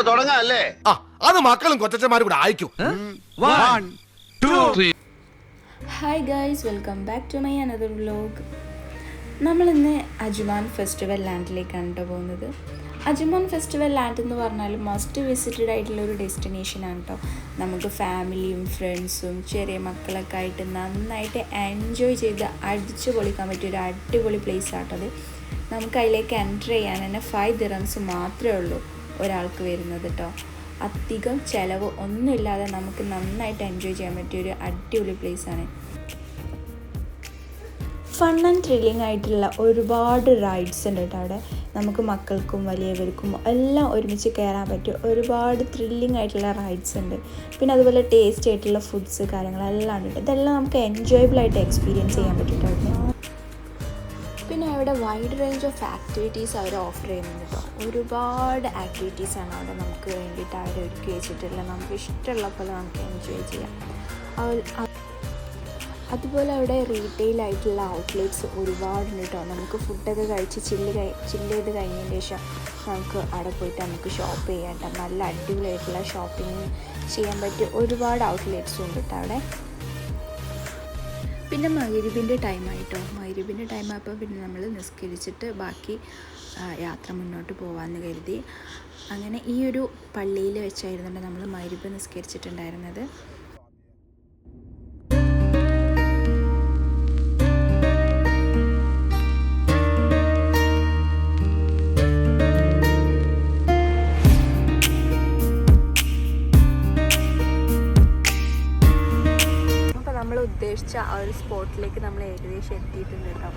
തുടങ്ങാം അല്ലേ? അത് മക്കളും കൊച്ചന്മാരും കൂടെ അയക്കും. Hi guys, welcome back to my another vlog. നമ്മളിന്ന് അജ്മാൻ ഫെസ്റ്റിവൽ ലാൻഡിലേക്കാണ് കേട്ടോ പോകുന്നത്. അജ്മാൻ ഫെസ്റ്റിവൽ ലാൻഡ് എന്ന് പറഞ്ഞാൽ മസ്റ്റ് വിസിറ്റഡ് ആയിട്ടുള്ള ഒരു ഡെസ്റ്റിനേഷനാണ് കേട്ടോ. നമുക്ക് ഫാമിലിയും ഫ്രണ്ട്സും ചെറിയ മക്കളൊക്കെ ആയിട്ട് നന്നായിട്ട് എൻജോയ് ചെയ്ത് അടിച്ചു പൊളിക്കാൻ പറ്റിയ ഒരു അടിപൊളി പ്ലേസ് ആട്ടത്. നമുക്ക് അതിലേക്ക് എൻ്റർ ചെയ്യാൻ തന്നെ 5 dirhams മാത്രമേ ഉള്ളൂ ഒരാൾക്ക് വരുന്നത് കേട്ടോ. അധികം ചിലവ് ഒന്നുമില്ലാതെ നമുക്ക് നന്നായിട്ട് എൻജോയ് ചെയ്യാൻ പറ്റിയൊരു അടിപൊളി പ്ലേസാണ്. ഫൺ ആൻഡ് ത്രില്ലിംഗ് ആയിട്ടുള്ള ഒരുപാട് റൈഡ്സ് ഉണ്ട് കേട്ടോ അവിടെ. നമുക്ക് മക്കൾക്കും വലിയവർക്കും എല്ലാം ഒരുമിച്ച് കയറാൻ പറ്റിയ ഒരുപാട് ത്രില്ലിംഗ് ആയിട്ടുള്ള റൈഡ്സ് ഉണ്ട്. പിന്നെ അതുപോലെ ടേസ്റ്റ് ആയിട്ടുള്ള ഫുഡ്സ് കാര്യങ്ങളെല്ലാം ഉണ്ട്. ഇതെല്ലാം നമുക്ക് എൻജോയബിളായിട്ട് എക്സ്പീരിയൻസ് ചെയ്യാൻ പറ്റും കേട്ടോ. പിന്നെ അവിടെ വൈഡ് റേഞ്ച് ഓഫ് ആക്ടിവിറ്റീസ് അവർ ഓഫർ ചെയ്യുന്നുണ്ട് കേട്ടോ. ഒരുപാട് ആക്ടിവിറ്റീസാണ് അവിടെ നമുക്ക് വേണ്ടിയിട്ട് അവർ ഒരുക്കി വെച്ചിട്ടുള്ളത്. നമുക്ക് ഇഷ്ടമുള്ള പോലെ നമുക്ക് എൻജോയ് ചെയ്യാം. അതുപോലെ അവിടെ റീറ്റെയിൽ ആയിട്ടുള്ള ഔട്ട്ലെറ്റ്സ് ഒരുപാടുണ്ട് കേട്ടോ. നമുക്ക് ഫുഡൊക്കെ കഴിച്ച് ചില്ല് ചെയ്ത് കഴിഞ്ഞതിന് ശേഷം നമുക്ക് അവിടെ പോയിട്ട് നമുക്ക് ഷോപ്പ് ചെയ്യാം കേട്ടോ. നല്ല അടിപൊളിയായിട്ടുള്ള ഷോപ്പിംഗ് ചെയ്യാൻ പറ്റിയ ഒരുപാട് ഔട്ട്ലെറ്റ്സും ഉണ്ട് കേട്ടോ അവിടെ. പിന്നെ മഗ്‌രിബിൻ്റെ ടൈമായിട്ടോ. മഗ്‌രിബിൻ്റെ ടൈമായപ്പോൾ പിന്നെ നമ്മൾ നിസ്കരിച്ചിട്ട് ബാക്കി യാത്ര മുന്നോട്ട് പോകാമെന്ന് കരുതി. അങ്ങനെ ഈ ഒരു പള്ളിയിൽ വെച്ചായിരുന്നു നമ്മൾ മഗ്‌രിബ് നിസ്കരിച്ചിട്ടുണ്ടായിരുന്നത്. നമ്മൾ ഉദ്ദേശിച്ച ആ ഒരു സ്പോട്ടിലേക്ക് നമ്മൾ ഏകദേശം എത്തിയിട്ടുണ്ട് കേട്ടോ.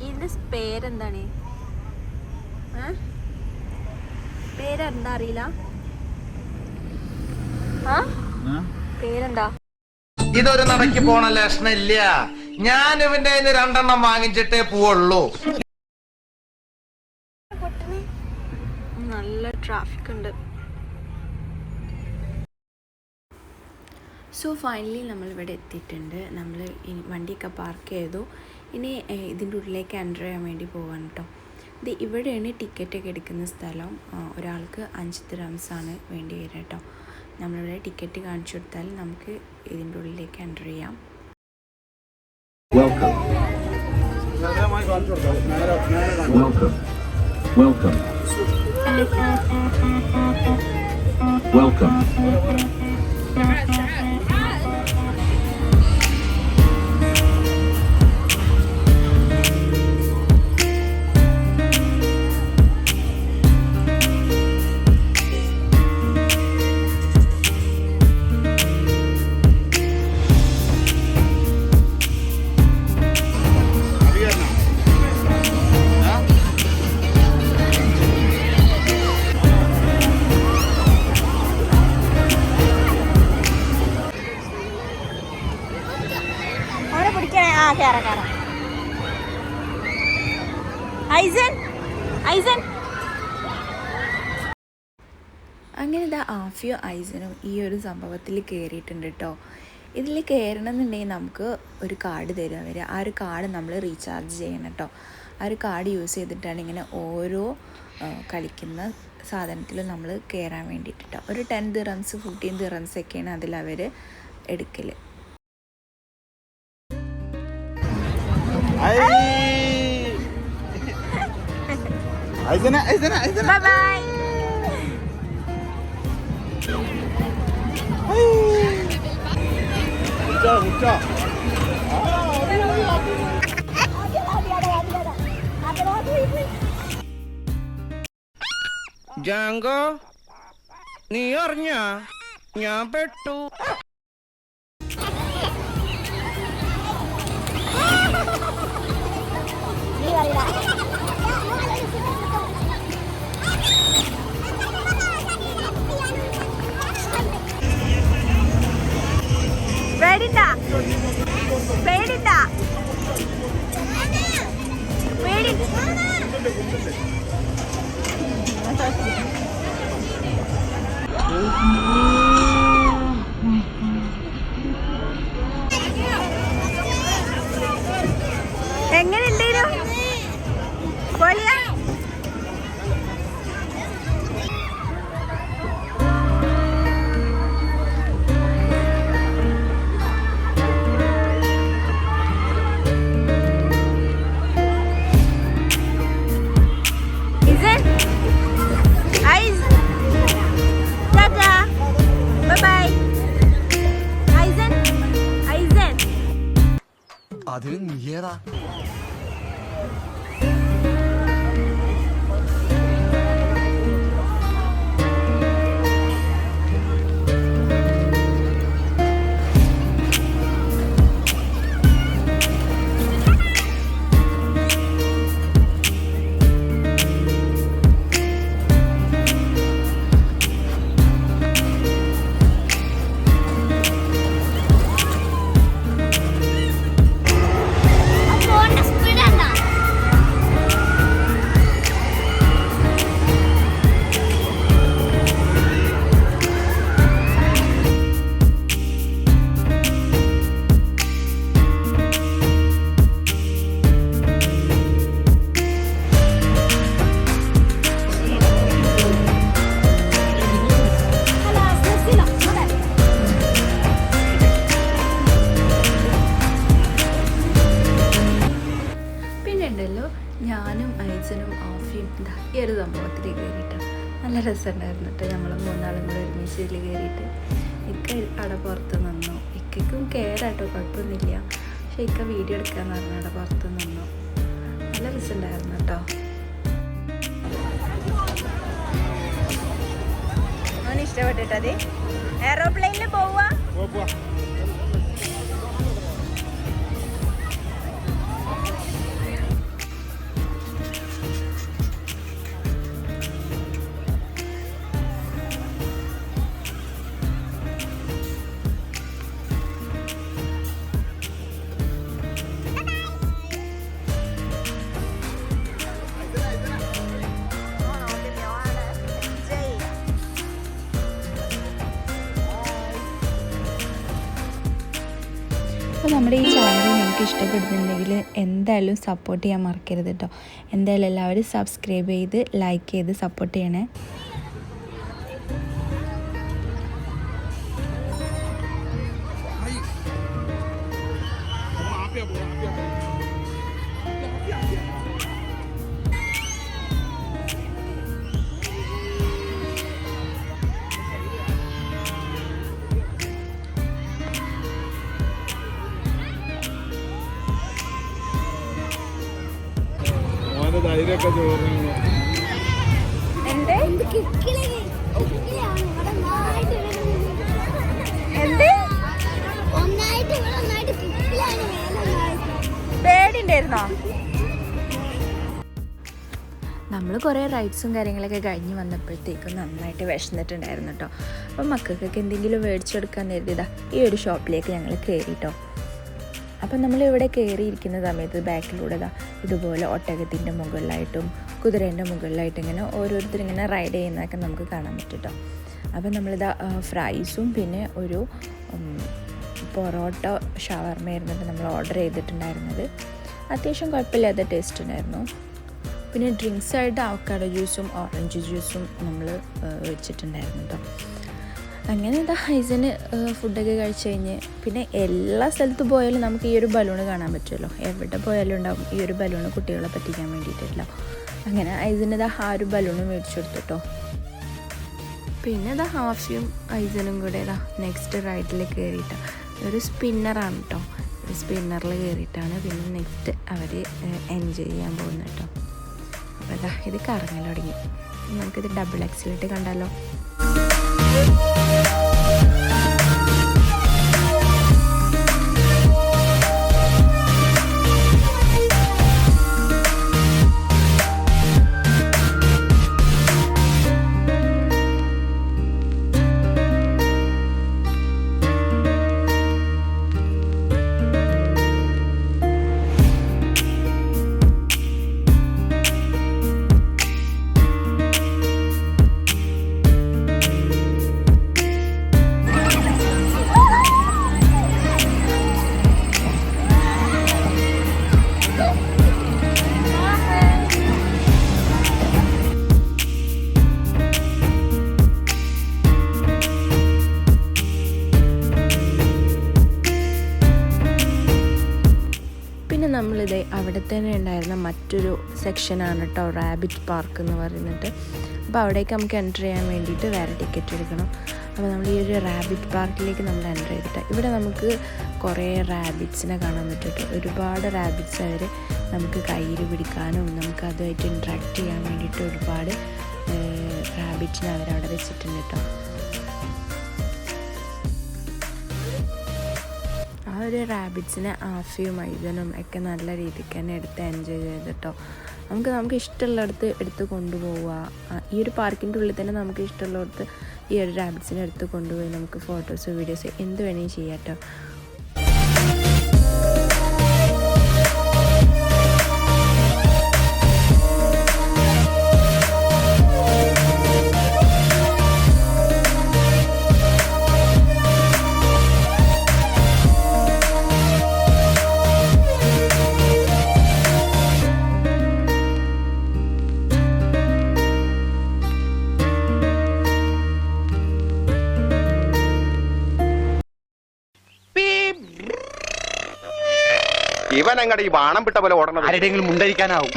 ഇതിൻ്റെ പേരെന്താണ്? പേരെന്താ അറിയില്ല. പേരെന്താ? ഇതൊരു നടക്ക് പോണ ലക്ഷണില്ല. ഞാൻ ഇവന്റെ 2 വാങ്ങിച്ചിട്ടേ പോവുള്ളൂ. നല്ല ട്രാഫിക് ഉണ്ട്. സോ ഫൈനലി നമ്മളിവിടെ എത്തിയിട്ടുണ്ട്. നമ്മൾ വണ്ടിയൊക്കെ പാർക്ക് ചെയ്തു. ഇനി ഇതിൻ്റെ ഉള്ളിലേക്ക് എൻ്റർ ചെയ്യാൻ വേണ്ടി പോകാൻ കേട്ടോ. ഇത് ഇവിടെയാണ് ടിക്കറ്റൊക്കെ എടുക്കുന്ന സ്ഥലം. ഒരാൾക്ക് 5 dirhams ആണ് വേണ്ടി വരിക കേട്ടോ. നമ്മളിവിടെ ടിക്കറ്റ് കാണിച്ചു കൊടുത്താൽ നമുക്ക് ഇതിൻ്റെ ഉള്ളിലേക്ക് എൻ്റർ ചെയ്യാം. അങ്ങനെ ഇതാ ആഫിയോ ഐസനും ഈ ഒരു സംഭവത്തിൽ കയറിയിട്ടുണ്ട് കേട്ടോ. ഇതിൽ കയറണമെന്നുണ്ടെങ്കിൽ നമുക്ക് ഒരു കാർഡ് തരും അവർ. ആ ഒരു കാർഡ് നമ്മൾ റീചാർജ് ചെയ്യണം കേട്ടോ. ആ ഒരു കാർഡ് യൂസ് ചെയ്തിട്ടാണ് ഇങ്ങനെ ഓരോ കളിക്കുന്ന സാധനത്തിലും നമ്മൾ കയറാൻ വേണ്ടിയിട്ട് കേട്ടോ. ഒരു 10 dirhams 15 dirhams ഒക്കെയാണ് അതിലവർ എടുക്കൽ. ജാങ്കോ, നീ അറിഞ്ഞ ഞാൻ പെട്ടു. ഏതാ? ഞാനും ഐസനും ആഫിയും ഈ ഒരു സംഭവത്തിൽ കയറിയിട്ട് നല്ല രസമുണ്ടായിരുന്നു കേട്ടോ. നമ്മൾ മൂന്നാളും കൂടെ ഒരുമിച്ച് ഇതിൽ കയറിയിട്ട് ഇക്ക അവിടെ പുറത്ത് നിന്നു. ഇക്കും കയറാട്ടോ, കുഴപ്പമൊന്നുമില്ല. പക്ഷെ ഇക്ക വീഡിയോ എടുക്കാന്ന് പറഞ്ഞു അവിടെ പുറത്ത് നിന്നു. നല്ല രസമുണ്ടായിരുന്നു കേട്ടോ. ഇഷ്ടപ്പെട്ടിട്ടത് എയറോപ്ലെയിനിൽ പോവാ. അപ്പോൾ നമ്മുടെ ഈ ചാനൽ നിങ്ങൾക്ക് ഇഷ്ടപ്പെടുന്നുണ്ടെങ്കിൽ എന്തായാലും സപ്പോർട്ട് ചെയ്യാൻ മറക്കരുത് കേട്ടോ. എന്തായാലും എല്ലാവരും സബ്സ്ക്രൈബ് ചെയ്ത് ലൈക്ക് ചെയ്ത് സപ്പോർട്ട് ചെയ്യണേ. ധൈര്യമൊക്കെ ചോറുന്നു. പേടിണ്ടായിരുന്നോ? നമ്മൾ കുറേ റൈഡ്സും കാര്യങ്ങളൊക്കെ കഴിഞ്ഞ് വന്നപ്പോഴത്തേക്കും നന്നായിട്ട് വിശന്നിട്ടുണ്ടായിരുന്നു കേട്ടോ. അപ്പം മക്കൾക്കൊക്കെ എന്തെങ്കിലും മേടിച്ചെടുക്കാൻ കരുതിയതാ ഈ ഒരു ഷോപ്പിലേക്ക് ഞങ്ങൾ കയറി കേട്ടോ. അപ്പം നമ്മളിവിടെ കയറിയിരിക്കുന്ന സമയത്ത് ബാക്കിലൂടെ ഇതുപോലെ ഒട്ടകത്തിൻ്റെ മുകളിലായിട്ടും കുതിരേൻ്റെ മുകളിലായിട്ടും ഇങ്ങനെ ഓരോരുത്തരിങ്ങനെ റൈഡ് ചെയ്യുന്നതൊക്കെ നമുക്ക് കാണാൻ പറ്റും കേട്ടോ. അപ്പം നമ്മളിതാ ഫ്രൈസും പിന്നെ ഒരു പൊറോട്ട ഷവർമയായിരുന്നു നമ്മൾ ഓർഡർ ചെയ്തിട്ടുണ്ടായിരുന്നത്. അത്യാവശ്യം കുഴപ്പമില്ലാത്ത ടേസ്റ്റ് ഉണ്ടായിരുന്നു. പിന്നെ ഡ്രിങ്ക്സായിട്ട് അവക്കാഡോ ജ്യൂസും ഓറഞ്ച് ജ്യൂസും നമ്മൾ വെച്ചിട്ടുണ്ടായിരുന്നു കേട്ടോ. അങ്ങനെ ഇതാ ഹൈസന് ഫുഡൊക്കെ കഴിച്ച് കഴിഞ്ഞ് പിന്നെ എല്ലാ സ്ഥലത്ത് പോയാലും നമുക്ക് ഈ ഒരു ബലൂണ് കാണാൻ പറ്റുമല്ലോ. എവിടെ പോയാലും ഉണ്ടാവും ഈ ഒരു ബലൂണ് കുട്ടികളെ പറ്റിക്കാൻ വേണ്ടിയിട്ടല്ലോ. അങ്ങനെ ഹൈസന് ഇതാ ആ ഒരു ബലൂണ് മേടിച്ചു കൊടുത്തിട്ടോ. പിന്നെ ഇതാ ഹാഫിയും ഹൈസനും കൂടെ ഇതാ നെക്സ്റ്റ് റൈഡിൽ കയറിയിട്ടോ. ഒരു സ്പിന്നറാണ് കേട്ടോ. ഒരു സ്പിന്നറിൽ കയറിയിട്ടാണ് പിന്നെ നെക്സ്റ്റ് അവർ എൻജോയ് ചെയ്യാൻ പോകുന്നത് കേട്ടോ. അപ്പോൾ ഇതാ ഇത് കറങ്ങൽ തുടങ്ങി. നമുക്കിത് ഡബിൾ എക്സിലിട്ട് കണ്ടാലോ. നമ്മളിത് അവിടെ തന്നെ ഉണ്ടായിരുന്ന മറ്റൊരു സെക്ഷനാണ് കേട്ടോ റാബിറ്റ് പാർക്ക് എന്ന് പറയുന്നത്. അപ്പോൾ അവിടേക്ക് നമുക്ക് എൻ്റർ ചെയ്യാൻ വേണ്ടിയിട്ട് വേറെ ടിക്കറ്റ് എടുക്കണം. അപ്പോൾ നമ്മൾ ഈ ഒരു റാബിറ്റ് പാർക്കിലേക്ക് നമ്മൾ എൻ്റർ ചെയ്തിട്ട് ഇവിടെ നമുക്ക് കുറേ റാബിറ്റ്സിനെ കാണാൻ പറ്റും കേട്ടോ. ഒരുപാട് റാബിറ്റ്സ് അവർ നമുക്ക് കയ്യിൽ പിടിക്കാനും നമുക്ക് അതുമായിട്ട് ഇൻട്രാക്ട് ചെയ്യാൻ വേണ്ടിയിട്ട് ഒരുപാട് റാബിറ്റ്സിനെ അവരവിടെ വെച്ചിട്ടുണ്ട് കേട്ടോ. ആ ഒരു റാബിറ്റ്സിനെ ആഫിയും മൈദനും ഒക്കെ നല്ല രീതിക്ക് തന്നെ എടുത്ത് എൻജോയ് ചെയ്തിട്ടോ. നമുക്ക് ഇഷ്ടമുള്ളിടത്ത് എടുത്ത് കൊണ്ടുപോവുക. ഈ ഒരു പാർക്കിൻ്റെ ഉള്ളിൽ തന്നെ നമുക്ക് ഇഷ്ടമുള്ളിടത്ത് ഈ ഒരു റാബിറ്റ്സിനെ എടുത്ത് കൊണ്ടുപോയി നമുക്ക് ഫോട്ടോസ് വീഡിയോസ് എന്ത് വേണമെങ്കിലും ചെയ്യാം കേട്ടോ. ഇവൻ അങ്ങടെ ഈ ബാണം വിട്ട പോലെ ഓടണം. ആരുടെയെങ്കിലും മുണ്ടരിക്കാനാവും.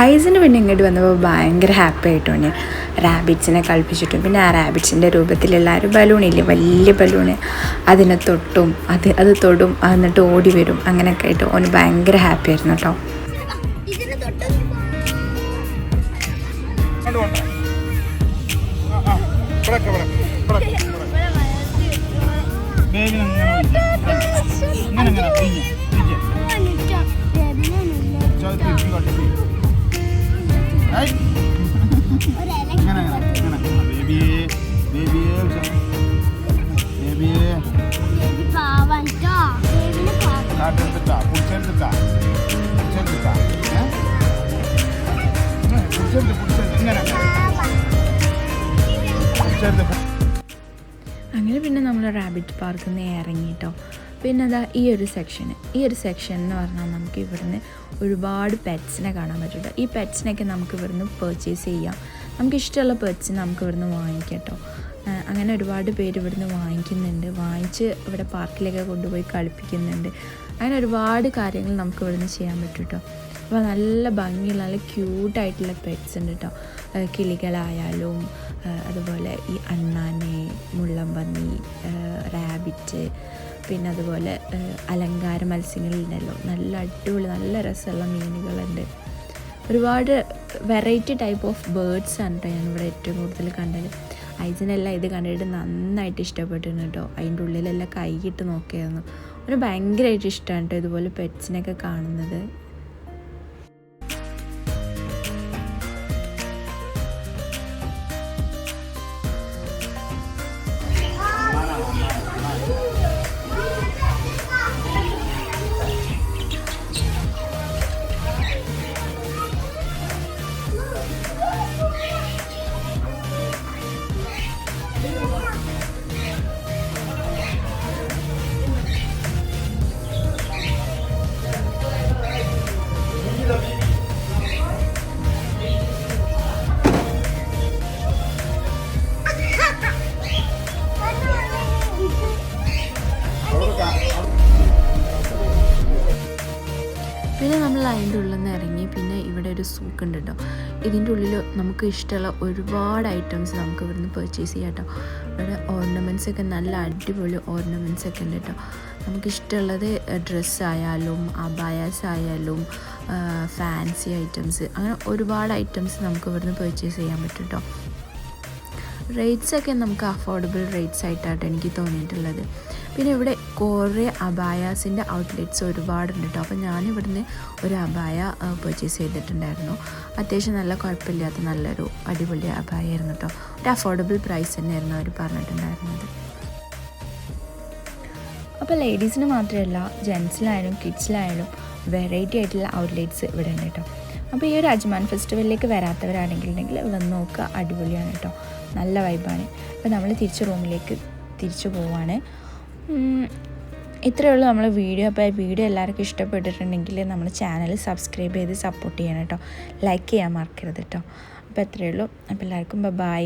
ഐസിന് പിന്നെ ഇങ്ങോട്ട് വന്നപ്പോൾ ഭയങ്കര ഹാപ്പി ആയിട്ടോ. റാബിറ്റ്സിനെ കളിപ്പിച്ചിട്ടും പിന്നെ ആ റാബിറ്റ്സിൻ്റെ രൂപത്തിലുള്ള ഒരു ബലൂണില്ലേ, വലിയ ബലൂണ്, അതിനെ തൊട്ടും അത് തൊടും, എന്നിട്ട് ഓടി വരും, അങ്ങനെയൊക്കെ ആയിട്ട് ഓന് ഭയങ്കര ഹാപ്പി ആയിരുന്നു കേട്ടോ. അങ്ങനെ പിന്നെ നമ്മൾ റാബിറ്റ് പാർക്കിൽ നിന്ന് ഇറങ്ങിയിട്ടോ. പിന്നെ അതാ ഈ ഒരു സെക്ഷൻ എന്ന് പറഞ്ഞാൽ നമുക്ക് ഇവിടുന്ന് ഒരുപാട് പെറ്റ്സിനെ കാണാൻ പറ്റും. ഈ പെറ്റ്സിനൊക്കെ നമുക്ക് ഇവിടുന്ന് പർച്ചേസ് ചെയ്യാം. നമുക്ക് ഇഷ്ടമുള്ള പെറ്റ്സിനെ നമുക്ക് ഇവിടുന്ന് വാങ്ങിക്കാം കേട്ടോ. അങ്ങനെ ഒരുപാട് പേര് ഇവിടുന്ന് വാങ്ങിക്കുന്നുണ്ട്, വാങ്ങിച്ച് ഇവിടെ പാർക്കിലേക്ക് കൊണ്ടുപോയി കളിപ്പിക്കുന്നുണ്ട്. അങ്ങനെ ഒരുപാട് കാര്യങ്ങൾ നമുക്ക് ഇവിടുന്ന് ചെയ്യാൻ പറ്റും കേട്ടോ. അപ്പോൾ നല്ല ഭംഗിയുള്ള നല്ല ക്യൂട്ടായിട്ടുള്ള പെറ്റ്സ് ഉണ്ട് കേട്ടോ. കിളികളായാലും അതുപോലെ ഈ അണ്ണാനെ, മുള്ളംപന്നി, റാബിറ്റ്, പിന്നെ അതുപോലെ അലങ്കാര മത്സ്യങ്ങളുണ്ടല്ലോ, നല്ല അടിപൊളി നല്ല രസമുള്ള മീനുകളുണ്ട്. ഒരുപാട് വെറൈറ്റി ടൈപ്പ് ഓഫ് ബേർഡ്സ് ആണ് കേട്ടോ ഞാനിവിടെ ഏറ്റവും കൂടുതൽ കണ്ടത്. ഐസിനെല്ലാം ഇത് കണ്ടിട്ട് നന്നായിട്ട് ഇഷ്ടപ്പെട്ടിരുന്നു കേട്ടോ. അതിൻ്റെ ഉള്ളിലെല്ലാം കൈയിട്ട് നോക്കിയായിരുന്നു. ഒരു ഭയങ്കരമായിട്ട് ഇഷ്ടമാണ് കേട്ടോ ഇതുപോലെ പെറ്റ്സിനൊക്കെ കാണുന്നത്. പിന്നെ നമ്മൾ അതിൻ്റെ ഉള്ളിൽ നിന്ന് ഇറങ്ങി പിന്നെ ഇവിടെ ഒരു സൂക്കുണ്ട് കേട്ടോ. ഇതിൻ്റെ ഉള്ളിൽ നമുക്ക് ഇഷ്ടമുള്ള ഒരുപാട് ഐറ്റംസ് നമുക്ക് ഇവിടുന്ന് പർച്ചേസ് ചെയ്യാം കേട്ടോ. ഇവിടെ ഓർണമെൻറ്റ്സ് ഒക്കെ നല്ല അടിപൊളി ഓർണമെൻറ്റ്സ് ഒക്കെ ഉണ്ട് കേട്ടോ. നമുക്കിഷ്ടമുള്ളത് ഡ്രസ്സായാലും അബായാസ് ആയാലും ഫാൻസി ഐറ്റംസ്, അങ്ങനെ ഒരുപാട് ഐറ്റംസ് നമുക്ക് ഇവിടുന്ന് പർച്ചേസ് ചെയ്യാൻ പറ്റും കേട്ടോ. റേറ്റ്സൊക്കെ നമുക്ക് അഫോർഡബിൾ റേറ്റ്സ് ആയിട്ടാണ് എനിക്ക് തോന്നിയിട്ടുള്ളത്. പിന്നെ ഇവിടെ കുറേ അബായാസിൻ്റെ ഔട്ട്ലെറ്റ്സ് ഒരുപാടുണ്ട് കേട്ടോ. അപ്പോൾ ഞാനിവിടുന്ന് ഒരു അബായ പർച്ചേസ് ചെയ്തിട്ടുണ്ടായിരുന്നു. അത്യാവശ്യം നല്ല കുഴപ്പമില്ലാത്ത നല്ലൊരു അടിപൊളി അബായായിരുന്നു കേട്ടോ. ഒരു അഫോർഡബിൾ പ്രൈസ് തന്നെയായിരുന്നു അവർ പറഞ്ഞിട്ടുണ്ടായിരുന്നത്. അപ്പോൾ ലേഡീസിന് മാത്രമല്ല ജെൻസിലായാലും കിഡ്സിലായാലും വെറൈറ്റി ആയിട്ടുള്ള ഔട്ട്ലെറ്റ്സ് ഇവിടെ ഉണ്ട് കേട്ടോ. അപ്പോൾ ഈ ഒരു അജ്മാൻ ഫെസ്റ്റിവലിലേക്ക് വരാത്തവരാണെങ്കിലുണ്ടെങ്കിൽ വന്ന് നോക്കുക, അടിപൊളിയാണ് കേട്ടോ, നല്ല വൈബാണ്. അപ്പോൾ നമ്മൾ റൂമിലേക്ക് തിരിച്ചു പോവാണ്. ഇത്രയേ ഉള്ളൂ നമ്മളെ വീഡിയോ. അപ്പോൾ വീഡിയോ എല്ലാവർക്കും ഇഷ്ടപ്പെട്ടിട്ടുണ്ടെങ്കിൽ നമ്മുടെ ചാനൽ സബ്സ്ക്രൈബ് ചെയ്ത് സപ്പോർട്ട് ചെയ്യണം കേട്ടോ. ലൈക്ക് ചെയ്യാൻ മറക്കരുത് കേട്ടോ. അപ്പോൾ ഇത്രയേ ഉള്ളൂ. അപ്പോൾ എല്ലാവർക്കും ബൈ.